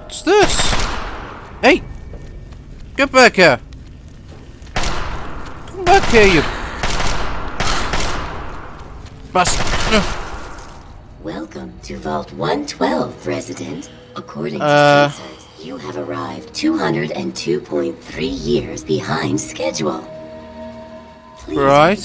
What's this? Hey! Get back here! Come back here, you bastard! Welcome to Vault 112, resident. According to sensors, you have arrived 202.3 years behind schedule. Please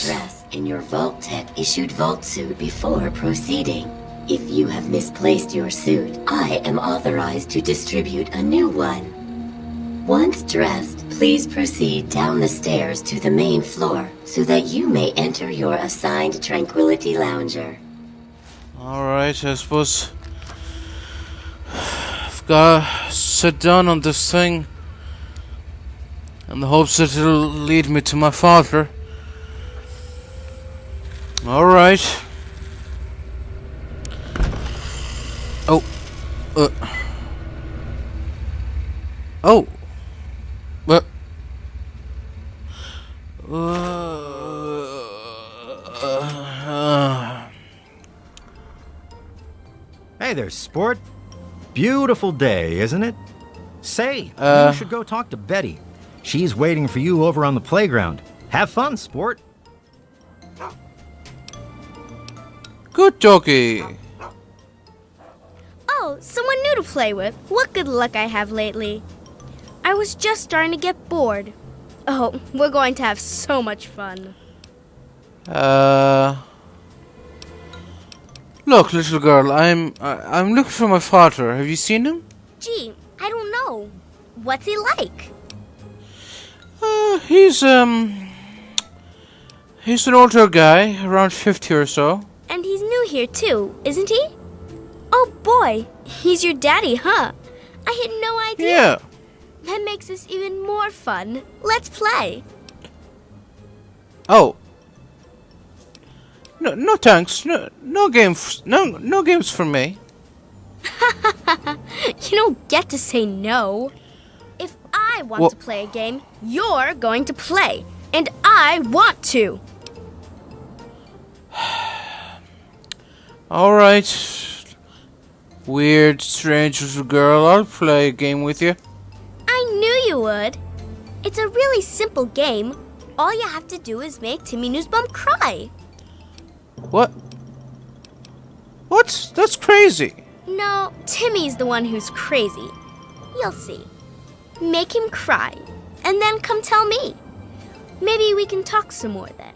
dress in your Vault Tech issued Vault suit before proceeding. If you have misplaced your suit, I am authorized to distribute a new one. Once dressed, please proceed down the stairs to the main floor so that you may enter your assigned Tranquility Lounger. Alright, I suppose I've gotta sit down on this thing in the hopes that it'll lead me to my father. Alright. Oh. Oh. What? Hey there, sport. Beautiful day, isn't it? Say, you should go talk to Betty. She's waiting for you over on the playground. Have fun, sport. Good doggy. Oh, someone new to play with. What good luck I have lately. I was just starting to get bored. Oh, we're going to have so much fun. Look, little girl, I'm looking for my father. Have you seen him? Gee, I don't know. What's he like? He's an older guy, around 50 or so. And he's new here too, isn't he? Oh boy, he's your daddy, huh? I had no idea. Yeah. That makes this even more fun. Let's play. Oh. No thanks. No games for me. You don't get to say no. If I want to play a game, you're going to play. And I want to. Alright. Weird, strange little girl. I'll play a game with you. I knew you would. It's a really simple game. All you have to do is make Timmy Newsbum cry. What? What? That's crazy. No, Timmy's the one who's crazy. You'll see. Make him cry, and then come tell me. Maybe we can talk some more then.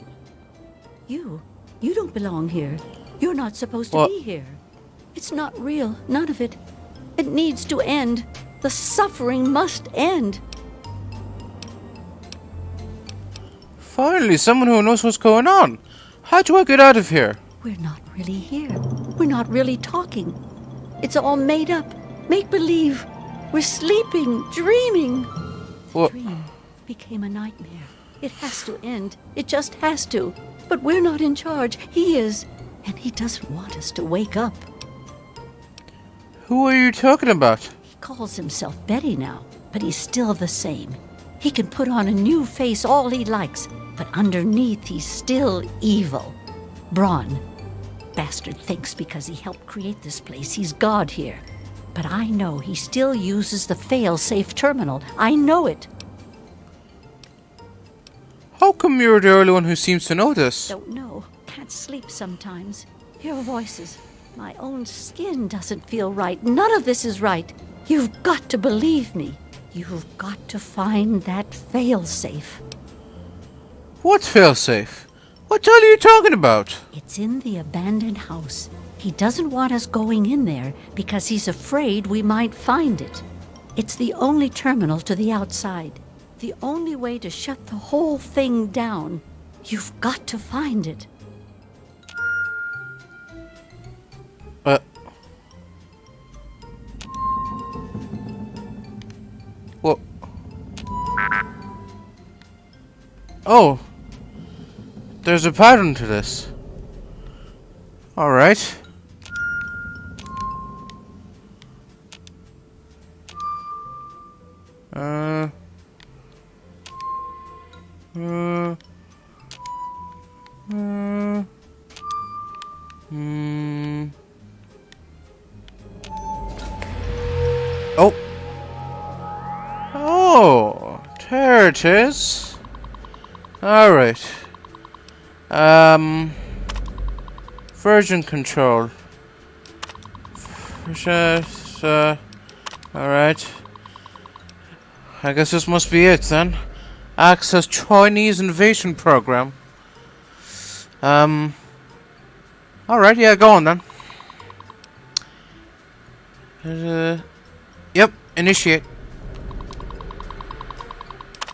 You don't belong here. You're not supposed to be here. It's not real, none of it. It needs to end. The suffering must end. Finally, someone who knows what's going on. How do I get out of here? We're not really here. We're not really talking. It's all made up. Make believe. We're sleeping, dreaming. The dream became a nightmare. It has to end. It just has to. But we're not in charge. He is. And he doesn't want us to wake up. Who are you talking about? He calls himself Betty now, but he's still the same. He can put on a new face all he likes, but underneath he's still evil. Bryan. Bastard thinks because he helped create this place, he's God here. But I know he still uses the fail-safe terminal. I know it. How come you're the only one who seems to know this? Don't know. Can't sleep sometimes. Hear voices. My own skin doesn't feel right. None of this is right. You've got to believe me. You've got to find that fail-safe. What failsafe? What the hell are you talking about? It's in the abandoned house. He doesn't want us going in there because he's afraid we might find it. It's the only terminal to the outside. The only way to shut the whole thing down. You've got to find it. What? Oh. There's a pattern to this. Alright. Oh, there it is. Alright. Version control. Alright. I guess this must be it then. Access Chinese invasion program. Alright, yeah, go on then. Yep, initiate.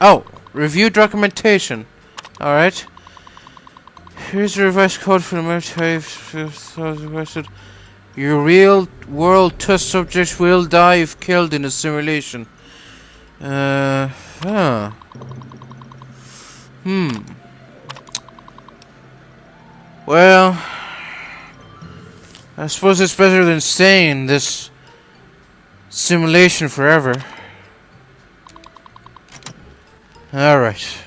Oh, review documentation. Alright. Here's the revised code for the military. Requested. Your real world test subject will die if killed in a simulation. Well, I suppose it's better than staying in this simulation forever. Alright.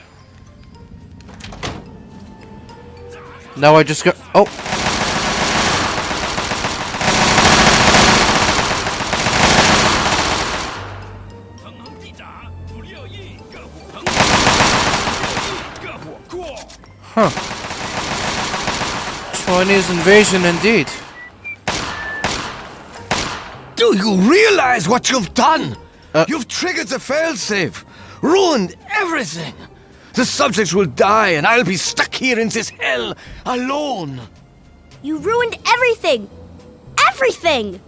Now I just got... Oh! Huh. Chinese invasion indeed. Do you realize what you've done? You've triggered the failsafe, ruined everything. The subjects will die and I'll be stuck here in this hell alone. You ruined everything! Everything!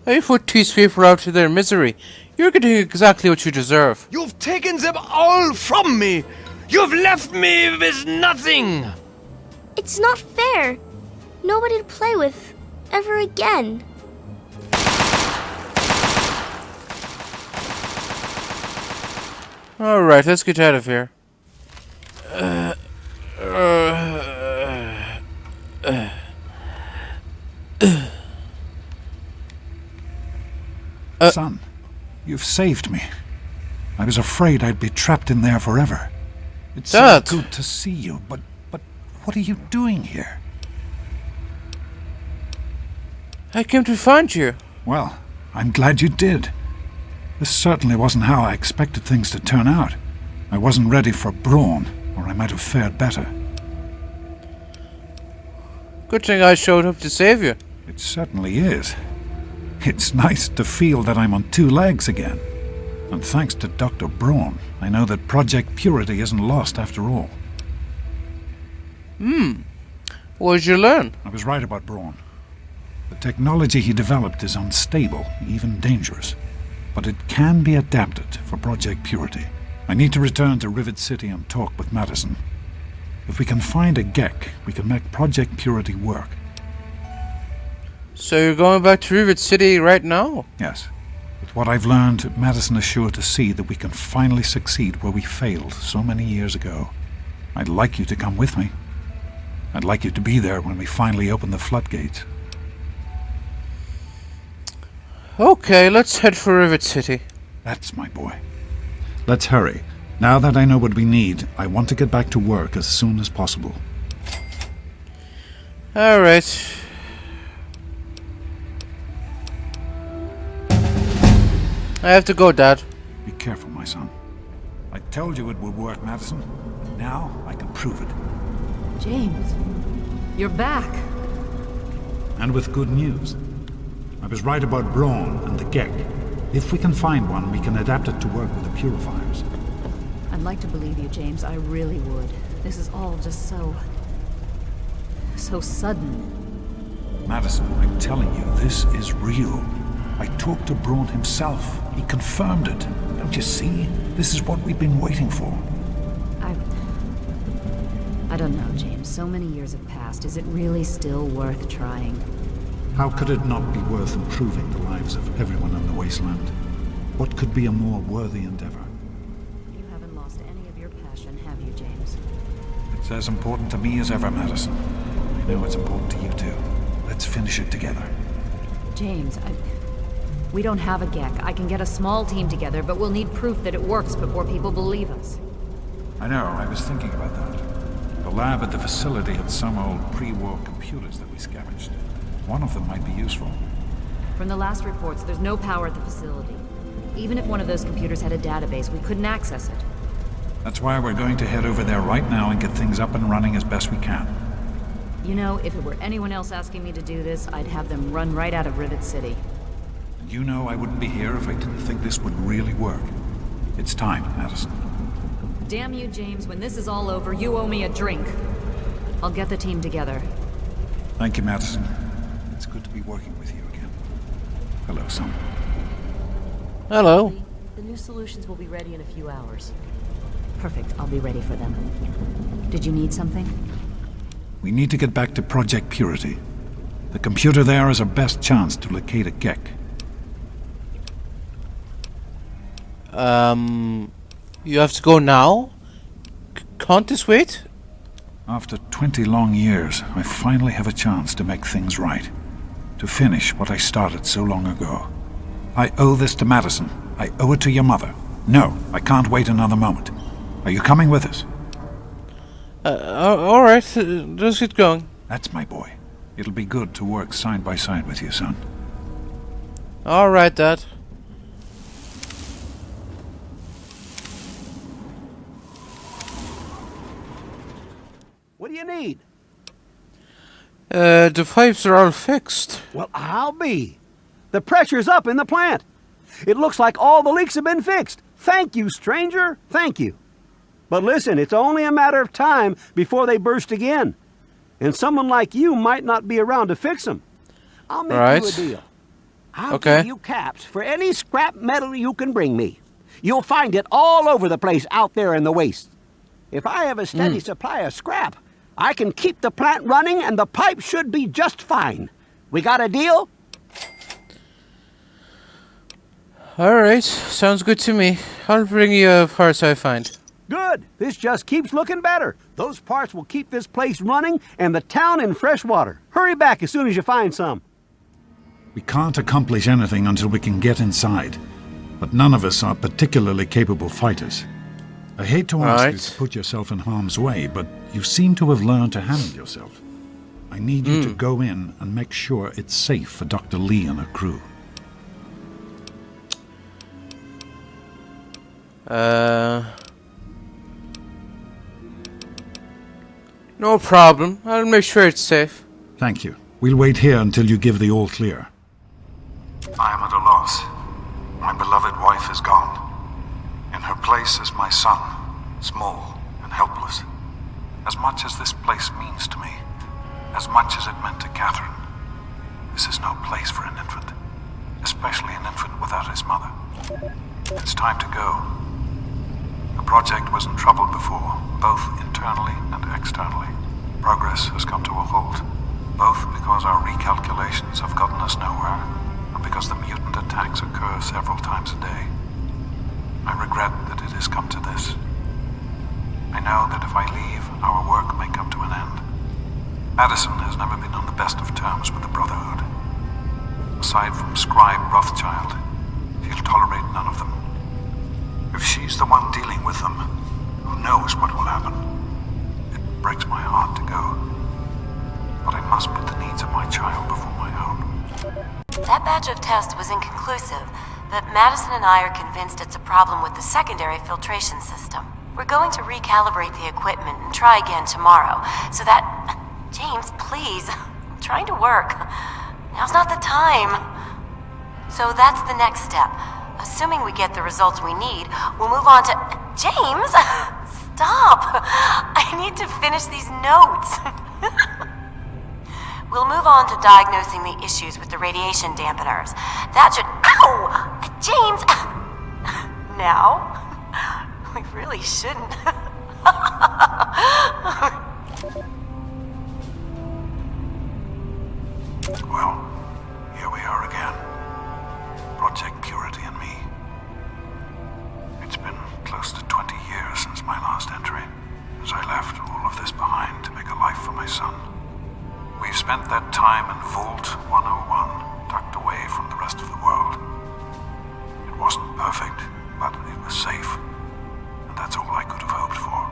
You put these people out to their misery. You're getting exactly what you deserve. You've taken them all from me. You've left me with nothing. It's not fair. Nobody to play with ever again. Alright, let's get out of here. Son, you've saved me. I was afraid I'd be trapped in there forever. It's Dad. so good to see you, but what are you doing here? I came to find you. Well, I'm glad you did. This certainly wasn't how I expected things to turn out. I wasn't ready for brawn, or I might have fared better. Good thing I showed up to save you. It certainly is. It's nice to feel that I'm on two legs again. And thanks to Dr. Braun, I know that Project Purity isn't lost after all. What did you learn? I was right about Braun. The technology he developed is unstable, even dangerous. But it can be adapted for Project Purity. I need to return to Rivet City and talk with Madison. If we can find a Gek, we can make Project Purity work. So you're going back to Rivet City right now? Yes. With what I've learned, Madison is sure to see that we can finally succeed where we failed so many years ago. I'd like you to come with me. I'd like you to be there when we finally open the floodgates. Okay, let's head for Rivet City. That's my boy. Let's hurry. Now that I know what we need, I want to get back to work as soon as possible. Alright. I have to go, Dad. Be careful, my son. I told you it would work, Madison. Now I can prove it. James, you're back. And with good news. I was right about Braun and the Gek. If we can find one, we can adapt it to work with the purifiers. I'd like to believe you, James. I really would. This is all just so sudden. Madison, I'm telling you, this is real. I talked to Braun himself. He confirmed it. Don't you see? This is what we've been waiting for. I don't know, James. So many years have passed. Is it really still worth trying? How could it not be worth improving the lives of everyone in the wasteland? What could be a more worthy endeavor? You haven't lost any of your passion, have you, James? It's as important to me as ever, Madison. I know it's important to you too. Let's finish it together. James, we don't have a Gek. I can get a small team together, but we'll need proof that it works before people believe us. I know, I was thinking about that. The lab at the facility had some old pre-war computers that we scavenged. One of them might be useful. From the last reports, there's no power at the facility. Even if one of those computers had a database, we couldn't access it. That's why we're going to head over there right now and get things up and running as best we can. You know, if it were anyone else asking me to do this, I'd have them run right out of Rivet City. And you know I wouldn't be here if I didn't think this would really work. It's time, Madison. Damn you, James. When this is all over, you owe me a drink. I'll get the team together. Thank you, Madison. It's good to be working with you again. Hello, son. Hello. The new solutions will be ready in a few hours. Perfect. I'll be ready for them. Did you need something? We need to get back to Project Purity. The computer there is our best chance to locate a Gek. You have to go now? Can't this wait? After 20 long years, I finally have a chance to make things right. To finish what I started so long ago. I owe this to Madison. I owe it to your mother. No, I can't wait another moment. Are you coming with us? Alright, let's get going. That's my boy. It'll be good to work side by side with you, son. Alright, Dad. What do you need? The pipes are all fixed. Well, I'll be. The pressure's up in the plant. It looks like all the leaks have been fixed. Thank you, stranger. Thank you. But listen, it's only a matter of time before they burst again. And someone like you might not be around to fix them. I'll make you a deal. I'll give you caps for any scrap metal you can bring me. You'll find it all over the place out there in the waste. If I have a steady supply of scrap, I can keep the plant running and the pipe should be just fine. We got a deal? Alright, sounds good to me. I'll bring you parts I find. Good. This just keeps looking better. Those parts will keep this place running and the town in fresh water. Hurry back as soon as you find some. We can't accomplish anything until we can get inside. But none of us are particularly capable fighters. I hate to ask you to put yourself in harm's way, but you seem to have learned to handle yourself. I need you to go in and make sure it's safe for Dr. Lee and her crew. No problem. I'll make sure it's safe. Thank you. We'll wait here until you give the all clear. I am at a loss. My beloved wife is gone. In her place is my son, small and helpless. As much as this place means to me, as much as it meant to Catherine, this is no place for an infant, especially an infant without his mother. It's time to go. The project was in trouble before, both internally and externally. Progress has come to a halt, both because our recalculations have gotten us nowhere, and because the mutant attacks occur several times a day. I regret that it has come to this. I know that if I leave, our work may come to an end. Madison has never been on the best of terms with the Brotherhood. Aside from Scribe Rothschild, she'll tolerate none of them. If she's the one dealing with them, who knows what will happen? It breaks my heart to go. But I must put the needs of my child before my own. That batch of tests was inconclusive, but Madison and I are convinced it's a problem with the secondary filtration system. We're going to recalibrate the equipment and try again tomorrow, so that... James, please. I'm trying to work. Now's not the time. So that's the next step. Assuming we get the results we need, we'll move on to... James! Stop! I need to finish these notes. We'll move on to diagnosing the issues with the radiation dampeners. That should... Ow! James! Now? We really shouldn't. Well, here we are again. Project Purity and me. It's been close to 20 years since my last entry, as I left all of this behind to make a life for my son. We've spent that time in Vault 101, tucked away from the rest of the world. It wasn't perfect, but it was safe, and that's all I could have hoped for.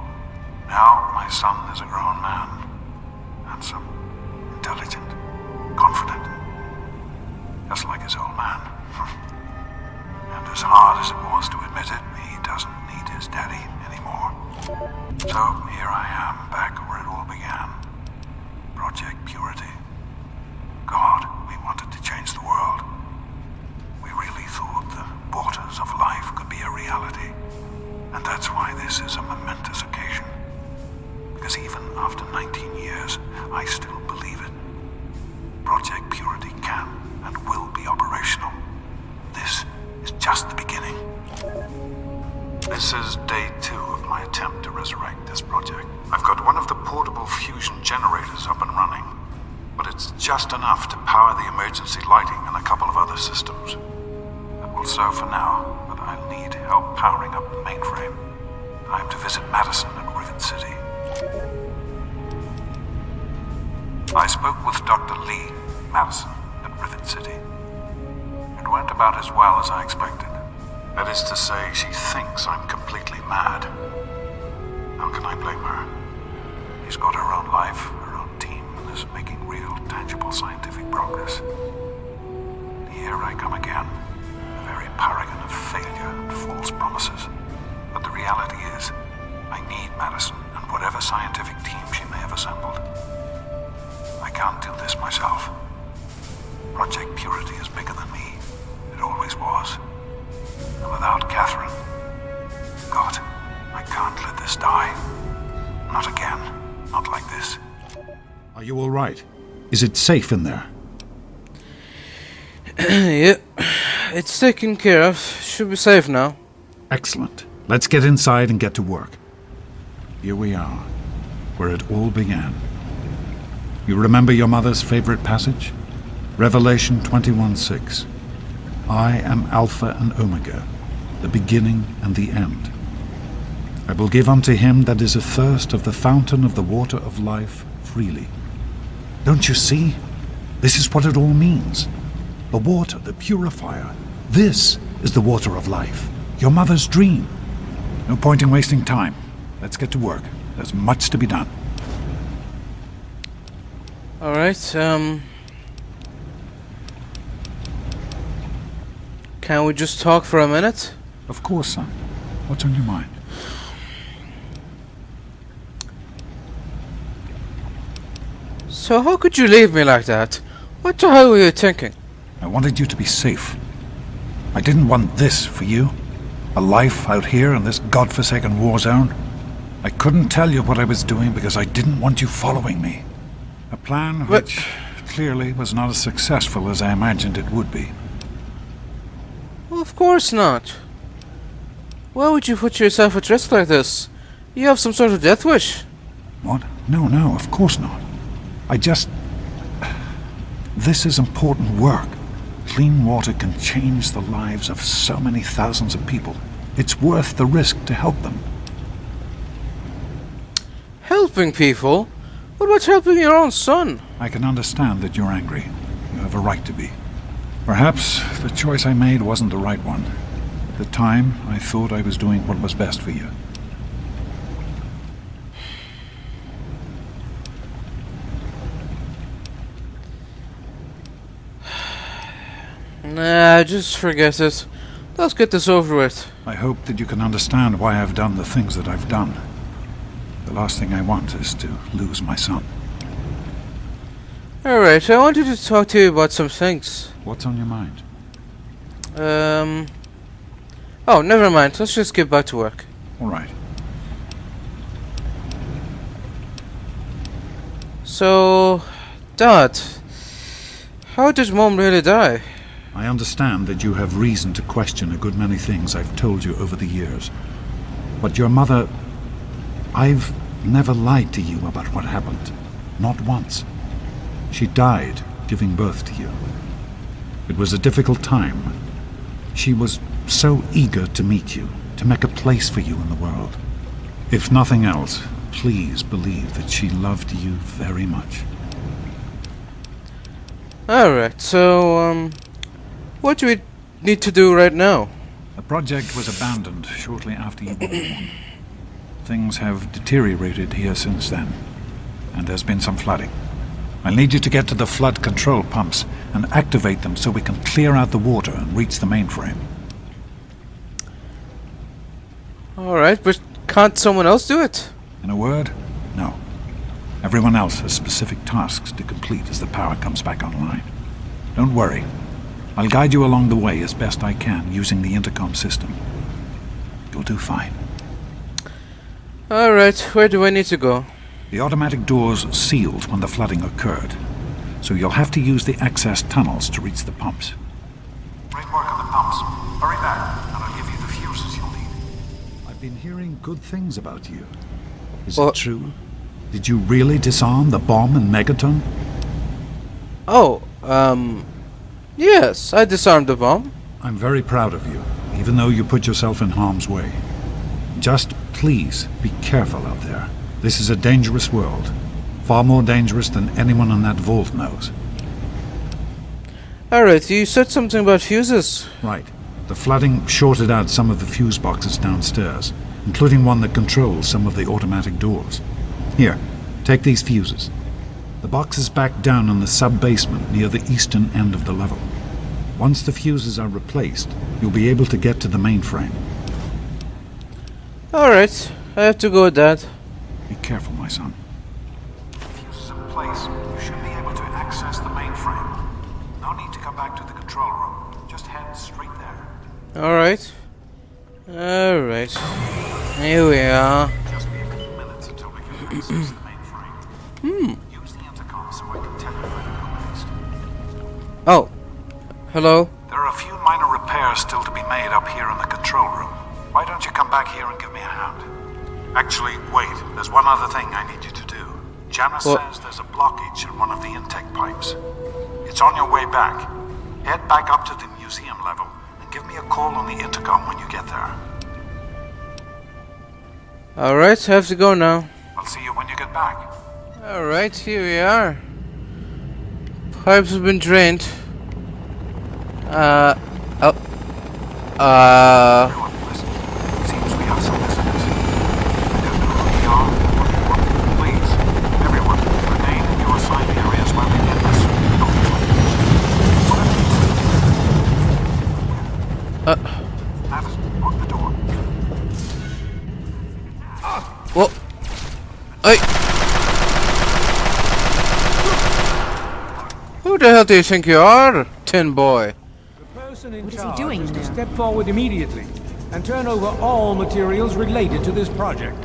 Now, my son is a grown man, handsome, intelligent, confident, just like his old man. And as hard as it was to admit it, he doesn't need his daddy anymore. So here I am, back where it all began. Project Purity. God, we wanted to change the world. We really thought the waters of life could be a reality. And that's why this is a momentous occasion. Because even after 19 years, I still believe it. Project Purity can and will be operational. This is just the beginning. This is day 2 of my attempt to resurrect this project. I've got one of the portable fusion generators up and running, but it's just enough to power the emergency lighting and a couple of other systems. That will serve for now, but I'll need help powering up the mainframe. I have to visit Madison at Rivet City. I spoke with Dr. Lee, Madison, at Rivet City. It went about as well as I expected. That is to say, she thinks I'm completely mad. How can I blame her? She's got her own life, her own team, and is making real, tangible scientific progress. And here I come again, the very paragon of failure and false promises. But the reality is, I need Madison and whatever scientific team she may have assembled. I can't do this myself. Project Purity is bigger than me. It always was. And without Catherine, God, I can't let this die. Not again. Not like this. Are you all right? Is it safe in there? Yeah, it's taken care of. Should be safe now. Excellent. Let's get inside and get to work. Here we are, where it all began. You remember your mother's favorite passage? Revelation 21:6. I am Alpha and Omega, the beginning and the end. I will give unto him that is athirst of the fountain of the water of life freely. Don't you see? This is what it all means. The water, the purifier. This is the water of life. Your mother's dream. No point in wasting time. Let's get to work. There's much to be done. Alright, can we just talk for a minute? Of course, son. What's on your mind? So how could you leave me like that? What the hell were you thinking? I wanted you to be safe. I didn't want this for you. A life out here in this godforsaken war zone. I couldn't tell you what I was doing because I didn't want you following me. A plan which clearly was not as successful as I imagined it would be. Well, of course not. Why would you put yourself at risk like this? You have some sort of death wish. What? No, of course not. This is important work. Clean water can change the lives of so many thousands of people. It's worth the risk to help them. Helping people? What about helping your own son? I can understand that you're angry. You have a right to be. Perhaps the choice I made wasn't the right one. At the time, I thought I was doing what was best for you. Nah, just forget it. Let's get this over with. I hope that you can understand why I've done the things that I've done. The last thing I want is to lose my son. Alright, I wanted to talk to you about some things. What's on your mind? Oh, never mind. Let's just get back to work. All right. So, Dad, how did Mom really die? I understand that you have reason to question a good many things I've told you over the years. But your mother... I've never lied to you about what happened. Not once. She died giving birth to you. It was a difficult time. She was so eager to meet you, to make a place for you in the world. If nothing else, please believe that she loved you very much. Alright, so, what do we need to do right now? The project was abandoned shortly after you were born. Things have deteriorated here since then, and there's been some flooding. I'll need you to get to the flood control pumps and activate them so we can clear out the water and reach the mainframe. Alright, but can't someone else do it? In a word, no. Everyone else has specific tasks to complete as the power comes back online. Don't worry. I'll guide you along the way as best I can using the intercom system. You'll do fine. Alright, where do I need to go? The automatic doors sealed when the flooding occurred, so you'll have to use the access tunnels to reach the pumps. Great work on the pumps. Hurry back, and I'll give you the fuses you'll need. I've been hearing good things about you. Is it true? Did you really disarm the bomb in Megaton? Oh, yes, I disarmed the bomb. I'm very proud of you, even though you put yourself in harm's way. Just please be careful out there. This is a dangerous world. Far more dangerous than anyone in that vault knows. Alright, you said something about fuses. Right. The flooding shorted out some of the fuse boxes downstairs, including one that controls some of the automatic doors. Here, take these fuses. The box is back down in the sub-basement near the eastern end of the level. Once the fuses are replaced, you'll be able to get to the mainframe. Alright, I have to go with that. Be careful, my son. Fuses in place. You should be able to access the mainframe. No need to come back to the control room. Just head straight there. Alright. Alright. Here we are. Just be a few minutes until we can access the mainframe. Use the intercom so I can tell you where to go next. Oh. Hello? There are a few minor repairs still to be made up here in the control room. Why don't you come back here and give me a hand? Actually, wait. There's one other thing I need you to do. Janice says there's a blockage in one of the intake pipes. It's on your way back. Head back up to the museum level and give me a call on the intercom when you get there. Alright, I have to go now. I'll see you when you get back. Alright, here we are. Pipes have been drained. Everyone, listen. Seems we have some visitors. Don't know who they are or what. Please, everyone, remain in your assigned areas while we get this. Addison, lock the door. Well, who the hell do you think you are, tin boy? What is he doing to there? step forward immediately and turn over all materials related to this project.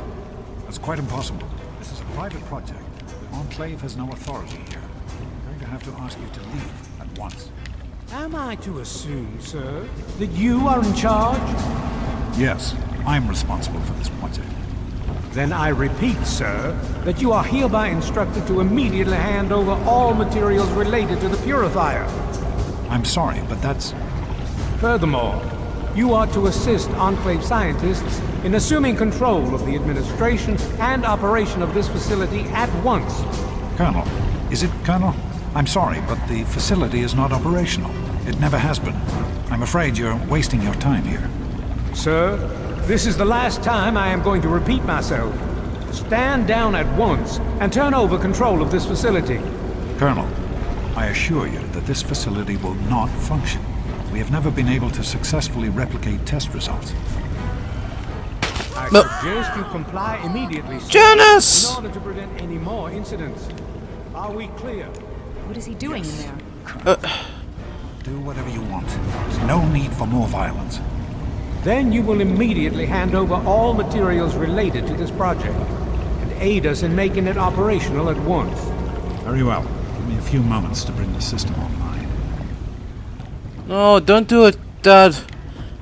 That's quite impossible. This is a private project. The Enclave has no authority here. I'm going to have to ask you to leave at once. Am I to assume, sir, that you are in charge? Yes, I'm responsible for this project. Then I repeat, sir, that you are hereby instructed to immediately hand over all materials related to the purifier. I'm sorry, but that's... Furthermore, you are to assist Enclave scientists in assuming control of the administration and operation of this facility at once. Colonel, is it Colonel? I'm sorry, but the facility is not operational. It never has been. I'm afraid you're wasting your time here. Sir, this is the last time I am going to repeat myself. Stand down at once and turn over control of this facility. Colonel, I assure you that this facility will not function. We have never been able to successfully replicate test results. I suggest you comply immediately, sir, Janice! in order to prevent any more incidents. Are we clear? What is he doing in there? Do whatever you want. There's no need for more violence. Then you will immediately hand over all materials related to this project and aid us in making it operational at once. Very well. Give me a few moments to bring the system online. No, don't do it, Dad.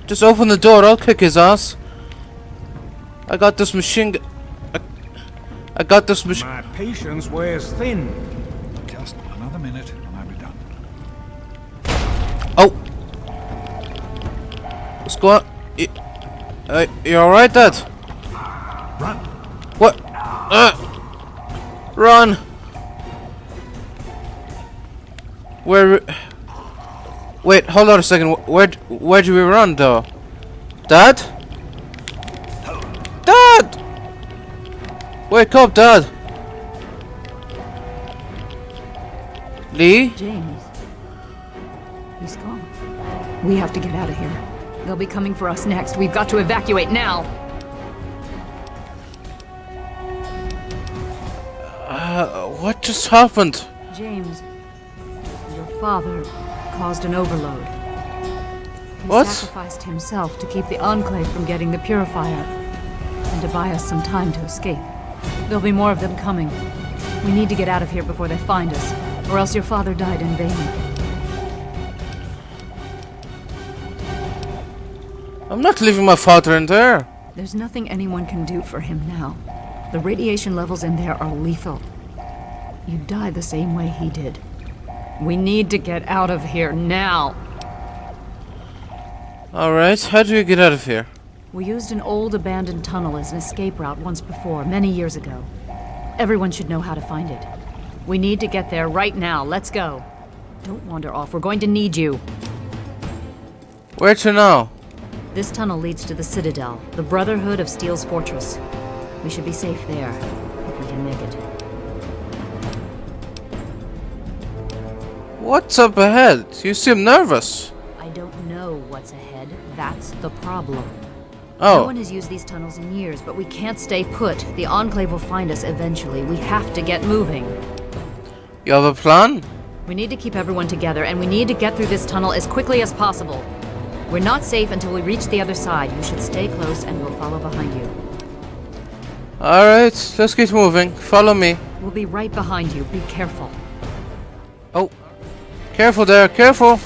Just open the door, I'll kick his ass. I got this machine I got this machine. My patience wears thin. Just another minute and I'll be done. Oh! What's going on? You alright, Dad? Run! What? Run! Where? Wait, hold on a second. Where do we run, though? Dad? Dad! Wake up, Dad! Lee? James. He's gone. We have to get out of here. They'll be coming for us next. We've got to evacuate now. What just happened? James, your father caused an overload. He What? sacrificed himself to keep the Enclave from getting the Purifier, and to buy us some time to escape. There'll be more of them coming. We need to get out of here before they find us, or else your father died in vain. I'm not leaving my father in there. There's nothing anyone can do for him now. The radiation levels in there are lethal. You'd die the same way he did. We need to get out of here now. Alright, how do we get out of here? We used an old abandoned tunnel as an escape route once before, many years ago. Everyone should know how to find it. We need to get there right now. Let's go. Don't wander off. We're going to need you. Where to now? This tunnel leads to the Citadel, the Brotherhood of Steel's fortress. We should be safe there, if we can make it. What's up ahead? You seem nervous. I don't know what's ahead. That's the problem. Oh. No one has used these tunnels in years, but we can't stay put. The Enclave will find us eventually. We have to get moving. You have a plan? We need to keep everyone together, and we need to get through this tunnel as quickly as possible. We're not safe until we reach the other side. You should stay close, and we'll follow behind you. Alright, let's get moving. Follow me. We'll be right behind you. Be careful. Oh. Careful there, careful.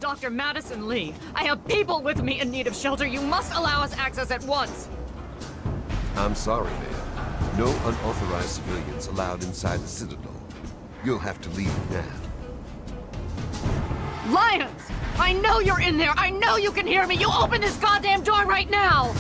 Dr. Madison Lee. I have people with me in need of shelter. You must allow us access at once. I'm sorry, ma'am. No unauthorized civilians allowed inside the Citadel. You'll have to leave now. Lions! I know you're in there! I know you can hear me! You open this goddamn door right now!